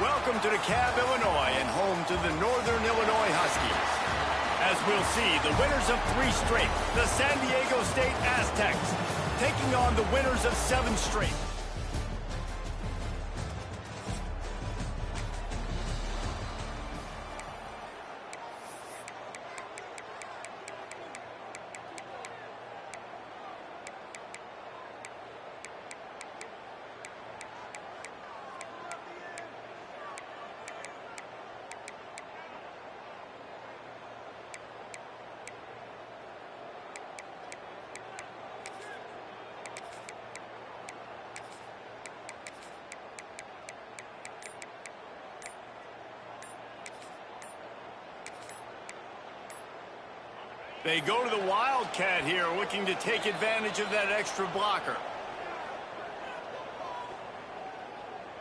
Welcome to DeKalb, Illinois, and home to the Northern Illinois Huskies. As we'll see, the winners of 3 straight, the San Diego State Aztecs, taking on the winners of 7 straight. They go to the Wildcat here, looking to take advantage of that extra blocker.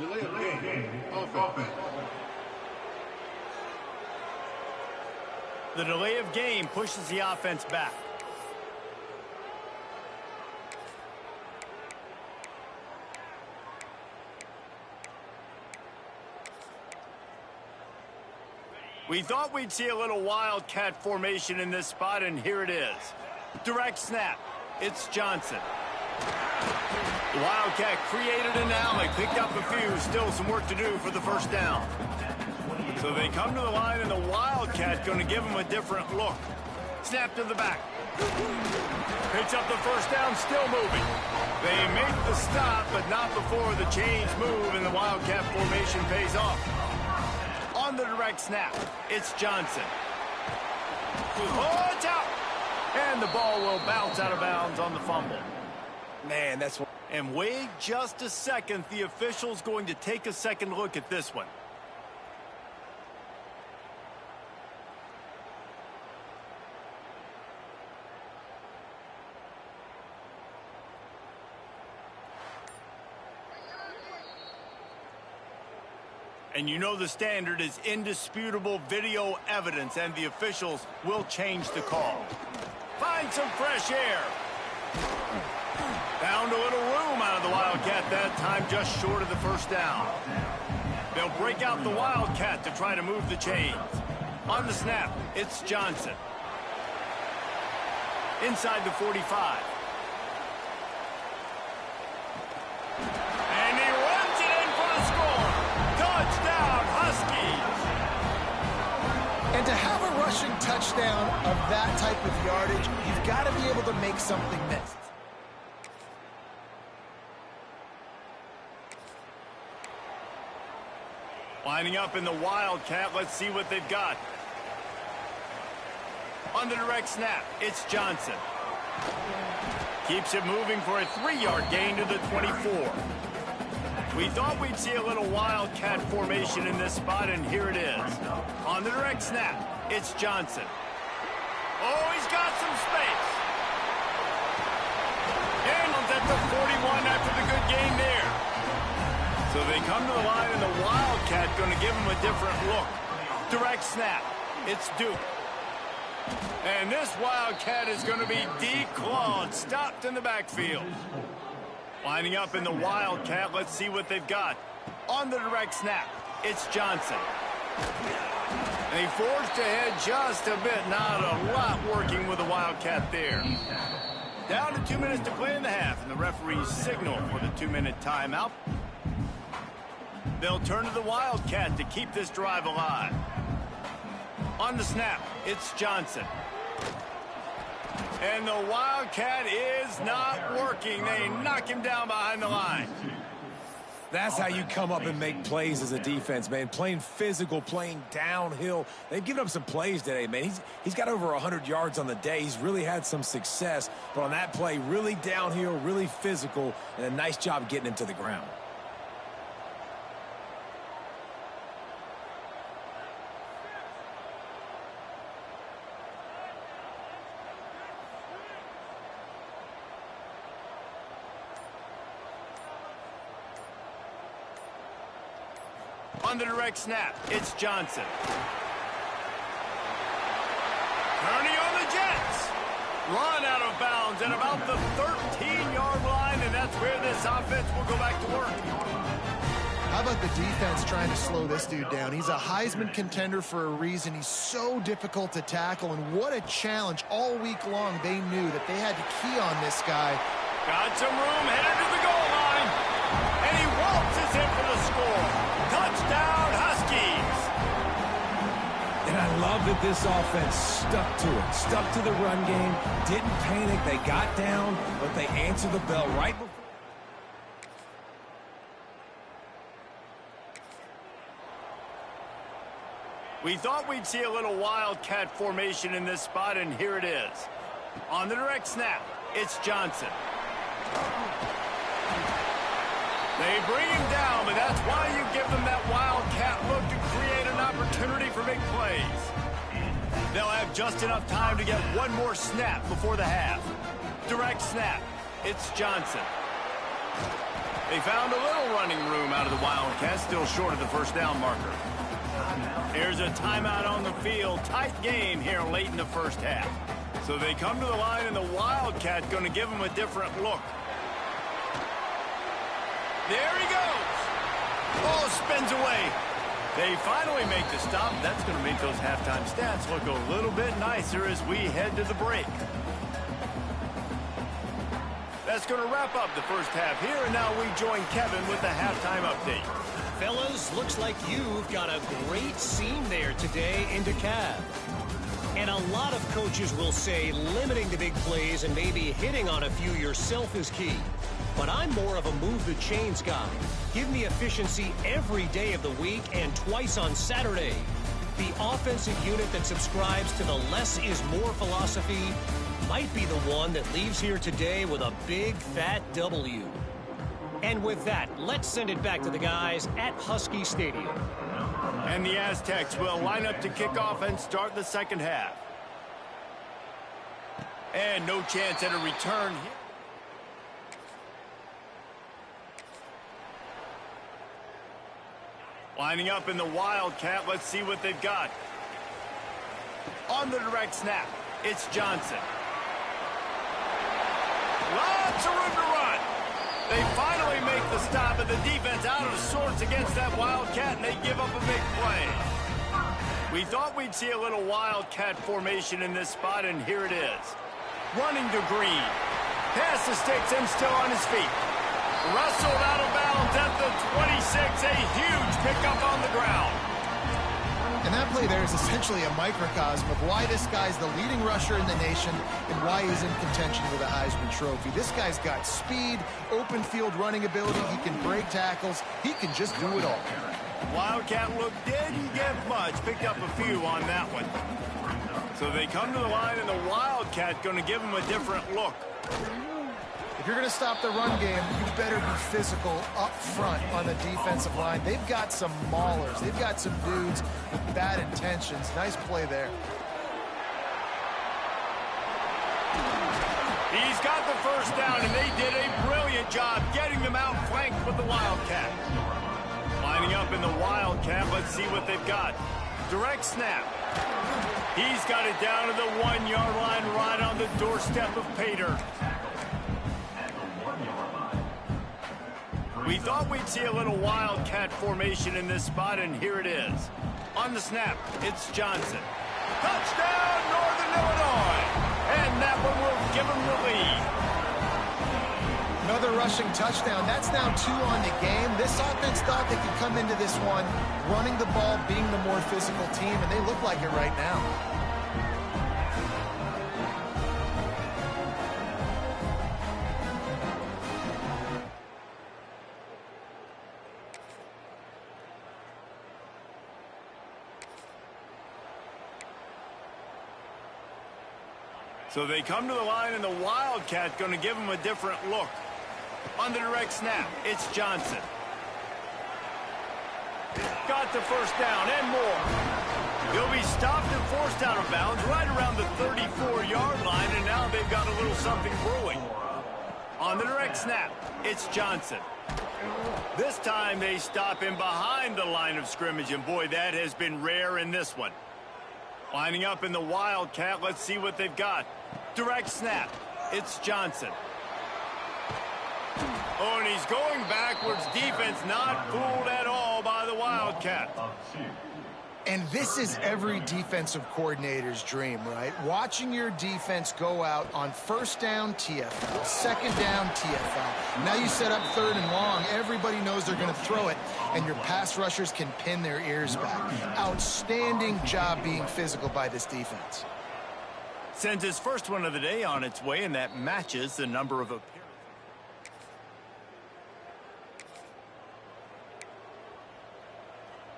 Delay of game. Offense. The delay of game pushes the offense back. We thought we'd see a little Wildcat formation in this spot, and here it is. Direct snap. It's Johnson. The Wildcat created an alley, picked up a few, still some work to do for the first down. So they come to the line, and the Wildcat going to give them a different look. Snap to the back. Picks up the first down, still moving. They make the stop, but not before the chains move, and the Wildcat formation pays off. On the direct snap, it's Johnson. Oh, it's out! And the ball will bounce out of bounds on the fumble. Man, that's what... And wait just a second. The official's going to take a second look at this one. And you know the standard is indisputable video evidence, and the officials will change the call. Find some fresh air. Found a little room out of the Wildcat that time, just short of the first down. They'll break out the Wildcat to try to move the chains. On the snap, it's Johnson. Inside the 45. And he runs it in for a score. Touchdown, Huskies! And to have a rushing touchdown of that type of yardage, you've got to be able to make something miss. Lining up in the Wildcat, let's see what they've got. On the direct snap, it's Johnson. Keeps it moving for a 3-yard gain to the 24. We thought we'd see a little Wildcat formation in this spot, and here it is. On the direct snap, it's Johnson. Oh, he's got some space. And at the 41 after the good gain there. So they come to the line, and the Wildcat going to give him a different look. Direct snap, it's Duke. And this Wildcat is going to be declawed, stopped in the backfield. Lining up in the Wildcat, let's see what they've got. On the direct snap, it's Johnson. And he forged ahead just a bit, not a lot working with the Wildcat there. Down to 2 minutes to play in the half, and the referees signal for the 2-minute timeout. They'll turn to the Wildcat to keep this drive alive. On the snap, it's Johnson. And the Wildcat is not working. They knock him down behind the line. That's how you come up and make plays as a defense, man. Playing physical, playing downhill. They've given up some plays today, man. He's got over 100 yards on the day. He's really had some success. But on that play, really downhill, really physical, and a nice job getting him to the ground. On the direct snap, it's Johnson. Turning on the Jets. Run out of bounds at about the 13-yard line, and that's where this offense will go back to work. I How about the defense trying to slow this dude down? He's a Heisman contender for a reason. He's so difficult to tackle, and what a challenge all week long. They knew that they had to key on this guy. Got some room, headed to the goal line, and he waltzes in for the score. Touchdown, Huskies! And I love that this offense stuck to it, stuck to the run game, didn't panic. They got down, but they answered the bell right before. We thought we'd see a little wildcat formation in this spot, and here it is. On the direct snap, it's Johnson. They bring him down, but that's why you give them that wildcat look to create an opportunity for big plays. They'll have just enough time to get one more snap before the half. Direct snap, it's Johnson. They found a little running room out of the Wildcats, still short of the first down marker. Here's a timeout on the field. Tight game here late in the first half. So they come to the line, and the Wildcat going to give them a different look. There he goes. Oh, spins away. They finally make the stop. That's going to make those halftime stats look a little bit nicer as we head to the break. That's going to wrap up the first half here, and now we join Kevin with the halftime update. Fellas, looks like you've got a great scene there today in DeKalb. And a lot of coaches will say limiting the big plays and maybe hitting on a few yourself is key. But I'm more of a move the chains guy. Give me efficiency every day of the week and twice on Saturday. The offensive unit that subscribes to the less is more philosophy might be the one that leaves here today with a big fat W. And with that, let's send it back to the guys at Husky Stadium. And the Aztecs will line up to kick off and start the second half. And no chance at a return here. Lining up in the Wildcat, let's see what they've got. On the direct snap, it's Johnson. Lots of room to run. They finally make the stop, and the defense out of sorts against that Wildcat, and they give up a big play. We thought we'd see a little Wildcat formation in this spot, and here it is. Running to Green. Past the sticks and still on his feet. Wrestled out of bounds at the 26. A huge pickup on the ground. And that play there is essentially a microcosm of why this guy's the leading rusher in the nation and why he's in contention with a Heisman Trophy. This guy's got speed, open field running ability. He can break tackles. He can just do it all. Wildcat look didn't get much. Picked up a few on that one. So they come to the line, and the Wildcat going to give them a different look. If you're going to stop the run game, you better be physical up front on the defensive line. They've got some maulers. They've got some dudes with bad intentions. Nice play there. He's got the first down, and they did a brilliant job getting them outflanked with the Wildcat. Lining up in the Wildcat, let's see what they've got. Direct snap. He's got it down to the 1-yard line right on the doorstep of Pater. We thought we'd see a little Wildcat formation in this spot, and here it is. On the snap, it's Johnson. Touchdown, Northern Illinois! And that one will give them the lead. Another rushing touchdown. That's now 2 on the game. This offense thought they could come into this one running the ball, being the more physical team, and they look like it right now. So they come to the line, and the Wildcat going to give them a different look. On the direct snap, it's Johnson. Got the first down and more. He'll be stopped and forced out of bounds right around the 34-yard line, and now they've got a little something brewing. On the direct snap, it's Johnson. This time they stop him behind the line of scrimmage, and boy, that has been rare in this one. Lining up in the Wildcat, let's see what they've got. Direct snap, it's Johnson. Oh, and he's going backwards. Defense not fooled at all. Wildcat. And this is every defensive coordinator's dream, right? Watching your defense go out on first down, TFL, second down, TFL. Now you set up third and long. Everybody knows they're going to throw it, and your pass rushers can pin their ears back. Outstanding job being physical by this defense. Sends his first one of the day on its way, and that matches the number of appearances.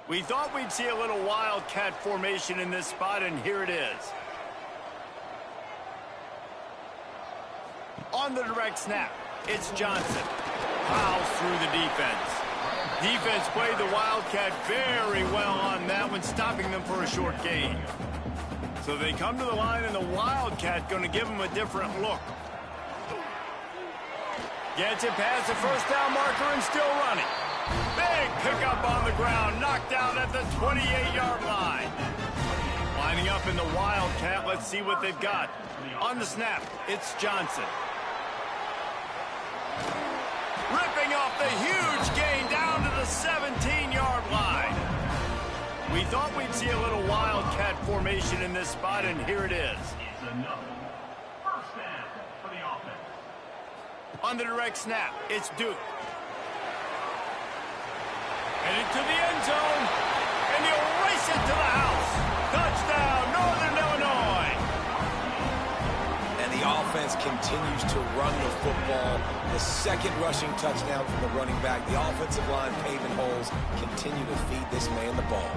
We thought we'd see a little wildcat formation in this spot, and here it is. On the direct snap, it's Johnson. Plows through the defense. Defense played the wildcat very well on that one, stopping them for a short gain. So they come to the line, and the wildcat going to give them a different look. Gets it past the first down marker and still running. Big pickup on the ground, knocked out at the 28-yard line. Lining up in the wildcat, let's see what they've got. On the snap, it's Johnson. Ripping off the huge gain down to the 17-yard line. We thought we'd see a little wildcat formation in this spot, and here it is. On the direct snap, it's Duke. Headed to the end zone, and he'll race it to the house. Touchdown, Northern Illinois. And the offense continues to run the football. The second rushing touchdown from the running back. The offensive line paving holes. Continue to feed this man the ball.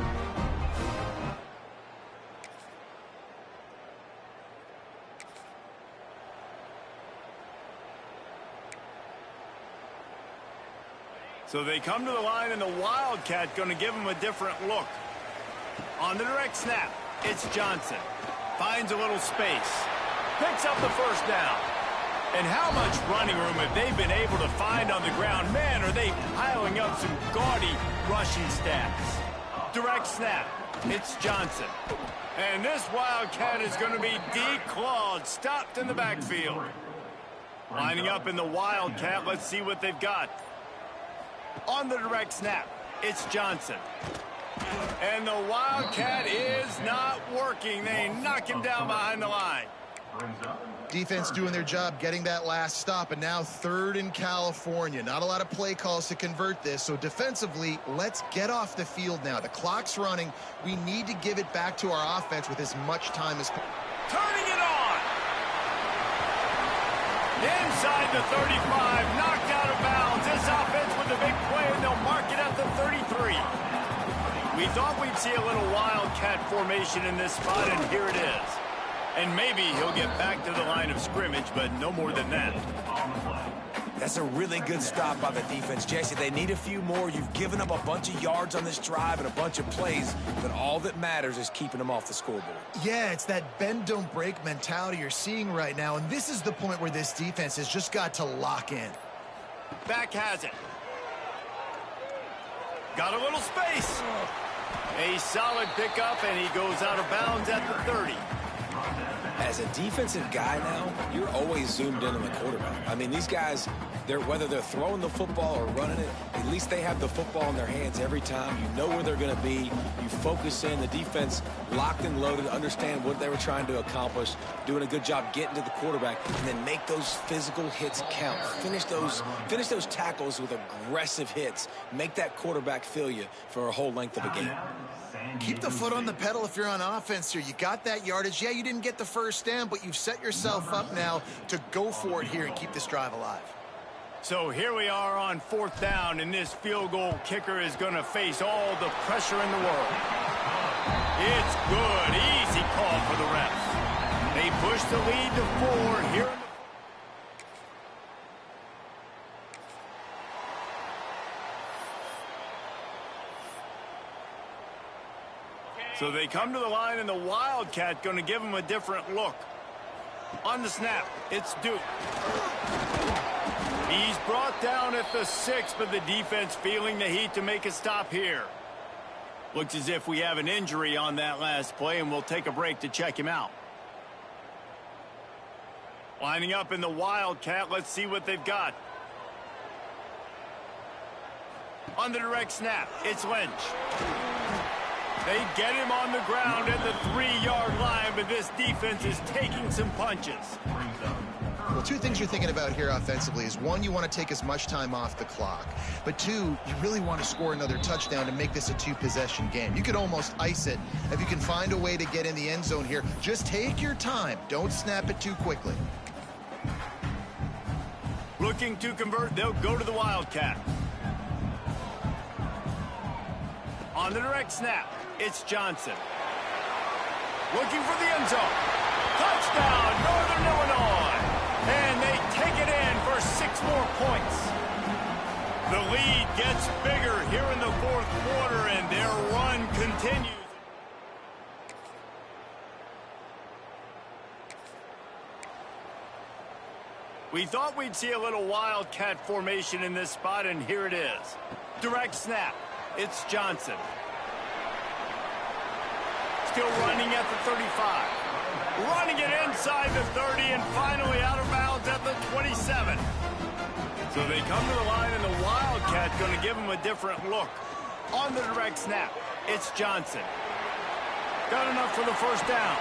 So they come to the line, and the wildcat going to give them a different look. On the direct snap, it's Johnson. Finds a little space. Picks up the first down. And how much running room have they been able to find on the ground? Man, are they piling up some gaudy rushing stats. Direct snap, it's Johnson. And this wildcat is going to be declawed, stopped in the backfield. Lining up in the wildcat, let's see what they've got. On the direct snap, it's Johnson. And the wildcat is not working. They knock him down behind the line. Defense doing their job getting that last stop, and now third in California. Not a lot of play calls to convert this, so defensively, let's get off the field now. The clock's running. We need to give it back to our offense with as much time as possible. Turning it on! Inside the 35, knocked out of bounds. This offense with a big play, and they'll mark it at the 33. We thought we'd see a little wildcat formation in this spot, and here it is. And maybe he'll get back to the line of scrimmage, but no more than that. That's a really good stop by the defense, Jesse. They need a few more. You've given up a bunch of yards on this drive and a bunch of plays, but all that matters is keeping them off the scoreboard. Yeah, it's that bend, don't break mentality you're seeing right now, and this is the point where this defense has just got to lock in. Back has it. Got a little space. A solid pickup, and he goes out of bounds at the 30. As a defensive guy now, you're always zoomed in on the quarterback. I mean, these guys, whether they're throwing the football or running it, at least they have the football in their hands every time. You know where they're going to be. You focus in. The defense locked and loaded, understand what they were trying to accomplish, doing a good job getting to the quarterback, and then make those physical hits count. Finish those tackles with aggressive hits. Make that quarterback feel you for a whole length of a game. Keep the foot on the pedal if you're on offense here. You got that yardage. Yeah, you didn't get the first down, but you've set yourself up now to go for it here and keep this drive alive. So here we are on fourth down, and this field goal kicker is going to face all the pressure in the world. It's good. Easy call for the refs. They push the lead to 4 here. So they come to the line, and the wildcat going to give them a different look. On the snap, it's Duke. He's brought down at the 6, but the defense feeling the heat to make a stop here. Looks as if we have an injury on that last play, and we'll take a break to check him out. Lining up in the wildcat, let's see what they've got. On the direct snap, it's Lynch. They get him on the ground at the 3-yard line, but this defense is taking some punches. Well, two things you're thinking about here offensively is, one, you want to take as much time off the clock. But two, you really want to score another touchdown to make this a 2-possession game. You could almost ice it if you can find a way to get in the end zone here. Just take your time. Don't snap it too quickly. Looking to convert, they'll go to the Wildcat. On the direct snap, it's Johnson. Looking for the end zone. Touchdown, Northern Illinois. And they take it in for 6 more points. The lead gets bigger here in the 4th quarter, and their run continues. We thought we'd see a little Wildcat formation in this spot, and here it is. Direct snap. It's Johnson. Still running at the 35. Running it inside the 30 and finally out of bounds at the 27. So they come to the line, and the Wildcat going to give them a different look. On the direct snap, it's Johnson. Got enough for the first down.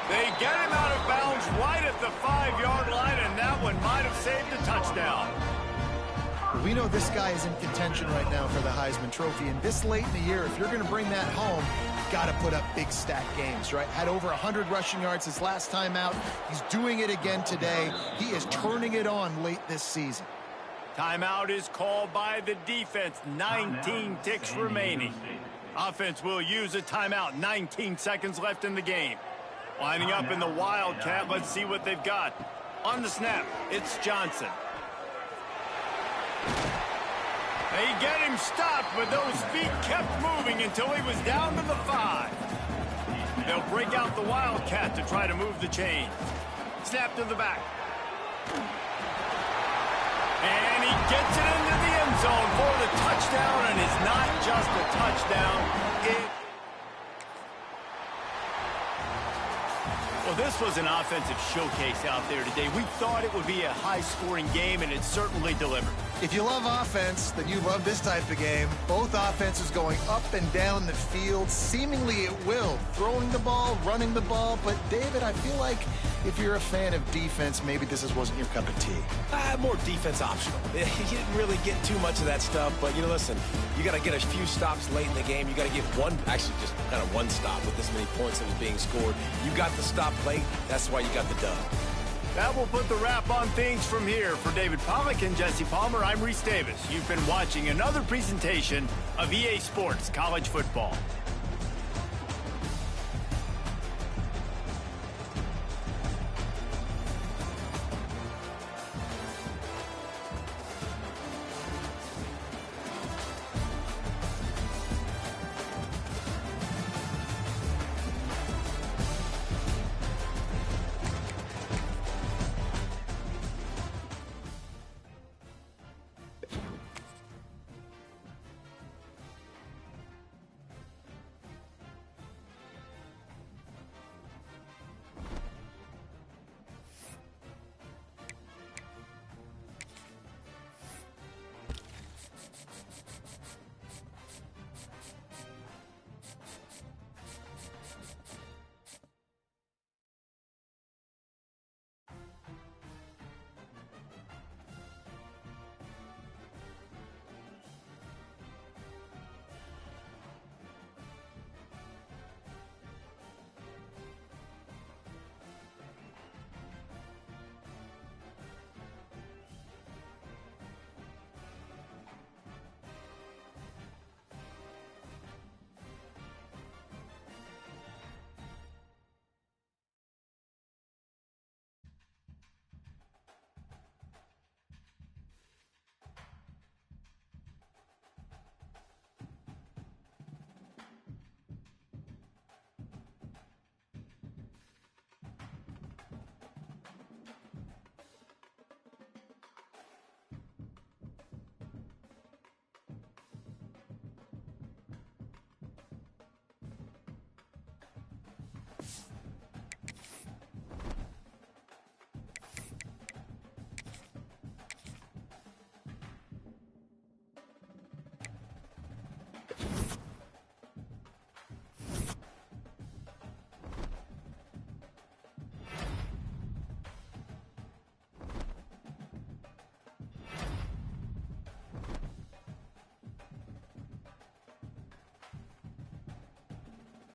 They get him out of bounds right at the 5-yard line, and that one might have saved a touchdown. We know this guy is in contention right now for the Heisman Trophy, and this late in the year, if you're going to bring that home, you've got to put up big stat games, right? Had over 100 rushing yards his last time out. He's doing it again today. He is turning it on late this season. Timeout is called by the defense. 19 ticks remaining. Offense will use a timeout. 19 seconds left in the game. Lining up in the Wildcat. Let's see what they've got. On the snap, it's Johnson. They get him stopped, but those feet kept moving until he was down to the 5. They'll break out the Wildcat to try to move the chain. Snap to the back. And he gets it into the end zone for the touchdown, and it's not just a touchdown. Well, this was an offensive showcase out there today. We thought it would be a high-scoring game, and it certainly delivered. If you love offense, then you love this type of game. Both offenses going up and down the field, seemingly at will. Throwing the ball, running the ball. But, David, I feel like if you're a fan of defense, maybe this wasn't your cup of tea. More defense optional. You didn't really get too much of that stuff, but, listen, you got to get a few stops late in the game. You got to get just kind of one stop with this many points that was being scored. You got the stop late. That's why you got the dub. That will put the wrap on things from here. For David Pollack and Jesse Palmer, I'm Reese Davis. You've been watching another presentation of EA Sports College Football.